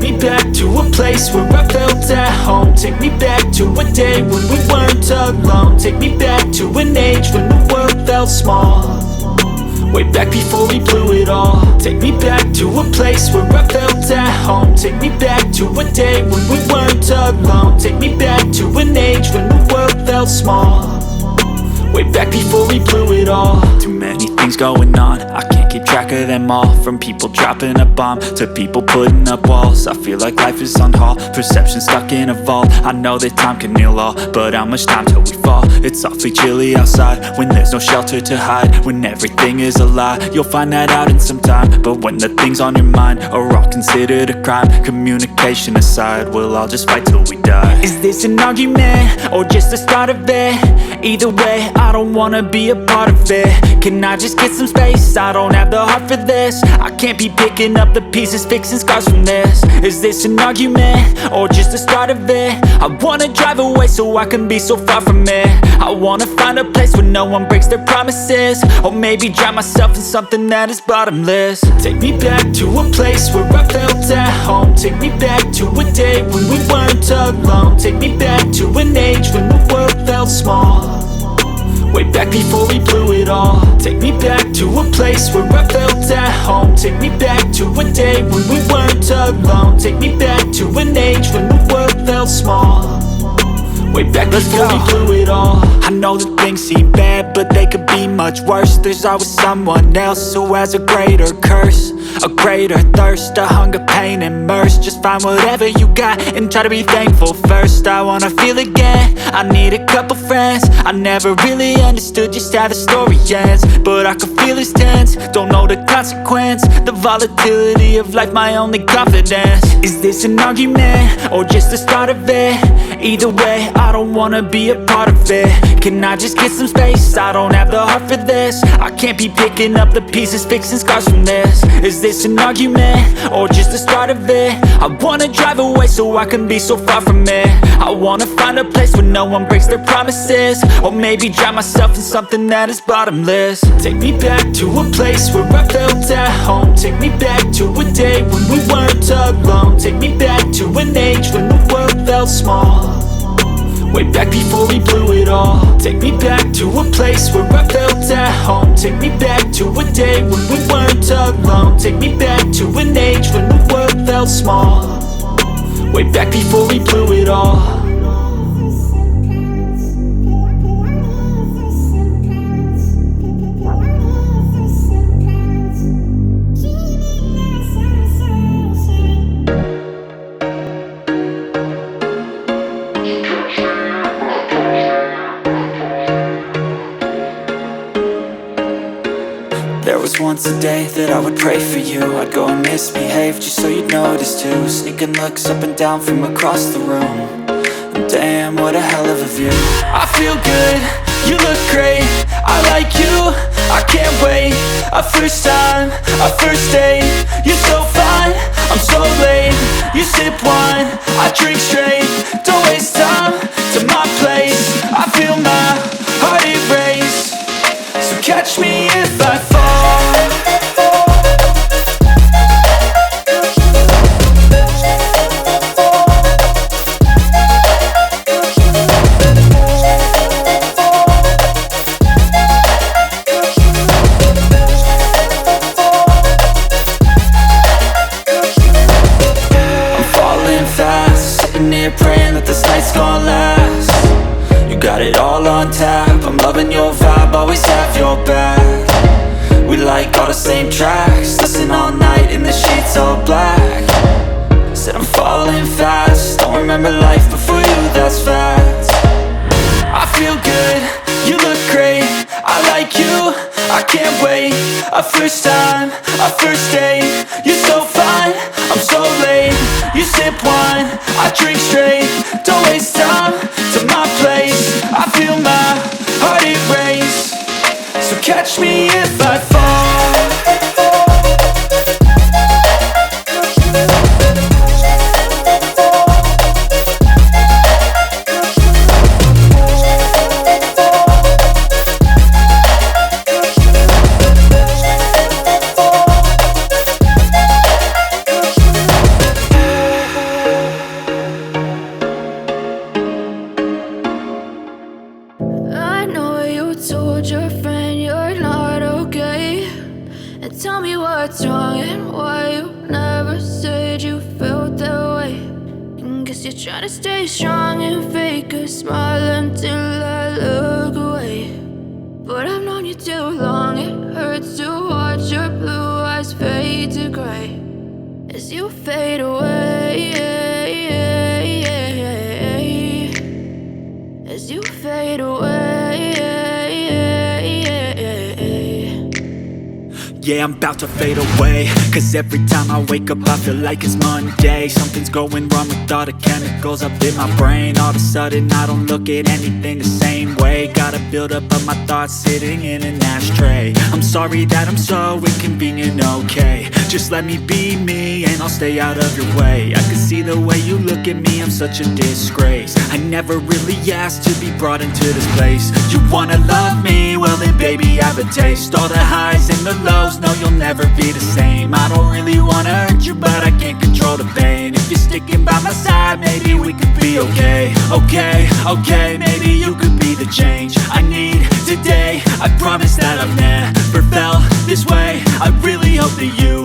me back to a place where I felt at home. Take me back to a day when we weren't alone. Take me back to an age when the world felt small, way back before we blew it all. Take me back to a place where I felt at home. Take me back to a day when we weren't alone. Take me back to an age when the world felt small, way back before we blew it all. Too many things going on, I can't keep track of them all. From people dropping a bomb to people putting up walls. I feel like life is on hold, perception stuck in a vault. I know that time can heal all, but how much time till we fall? It's awfully chilly outside when there's no shelter to hide. When everything is a lie, you'll find that out in some time. But when the things on your mind are all considered a crime, communication aside, we'll all just fight till we die. Is this an argument or just the start of it? Either way, I don't wanna be a part of it. Can I just get some space? I don't have the heart for this. I can't be picking up the pieces, fixing scars from this. Is this an argument or just the start of it? I wanna drive away so I can be so far from it. I wanna find a place where no one breaks their promises, or maybe drown myself in something that is bottomless. Take me back to a place where I felt at home. Take me back to a day when we weren't alone. Take me back to an age when the world felt small, way back before we blew it all. Take me back to a place where I felt at home. Take me back to a day when we weren't alone. Take me back to an age when the world felt small, way back before we blew it all. I know that things seem bad, but they could be much worse. There's always someone else who has a greater curse, a greater thirst, a hunger, pain, and mercy. Just find whatever you got and try to be thankful first. I wanna feel again, I need a couple friends. I never really understood just how the story ends, but I can feel it's tense, don't know the consequence. The volatility of life, my only confidence. Is this an argument or just the start of it? Either way, I don't wanna be a part of it. Can I just get some space? I don't have the heart for this. I can't be picking up the pieces, fixing scars from this. Is this an argument or just the start of it? I wanna drive away so I can be so far from it. I wanna find a place where no one breaks their promises, or maybe drown myself in something that is bottomless. Take me back to a place where I felt at home. Take me back to a day when we weren't alone. Take me back to an age when the world felt small, way back before we blew it all. Take me back to a place where I felt at home. Take me back to a day when we weren't alone. Take me back to an age when the world felt small, way back before we blew it all. There was once a day that I would pray for you. I'd go and misbehave just so you'd notice too. Sneaking looks up and down from across the room, and damn, what a hell of a view. I feel good, you look great, I like you, I can't wait. A first time, a first date, you're so fine, I'm so late. You sip wine, I drink straight, don't waste time to my place. I feel my heart erase, so catch me if I fall. Praying that this night's gonna last. You got it all on tap, I'm loving your vibe, always have your back. We like all the same tracks, listen all night in the sheets all black. Said I'm falling fast, don't remember life before you, that's fact. I feel good, you look great, I like you, I can't wait. A first time, a first date, you're so fine, I'm so late. You sip wine, I drink straight, don't waste time to my place. I feel my heart erase, so catch me if I fall. Guess you're trying to stay strong and fake a smile until I look away. But I've known you too long, it hurts to watch your blue eyes fade to gray as you fade away, as you fade away. Yeah, I'm about to fade away, cause every time I wake up I feel like it's Monday. Something's going wrong with all the chemicals up in my brain. All of a sudden I don't look at anything the same way. Gotta build up of my thoughts sitting in an ashtray. I'm sorry that I'm so inconvenient, okay. Just let me be me and I'll stay out of your way. I can see the way you look at me, I'm such a disgrace. I never really asked to be brought into this place. You wanna love me? Well then baby I have a taste. All the highs and the lows, no you'll never be the same. I don't really wanna hurt you but I can't control the pain. If you're sticking by my side maybe we could be okay. Okay, maybe you could be the change I need today. I promise that I've never felt this way. I really hope that you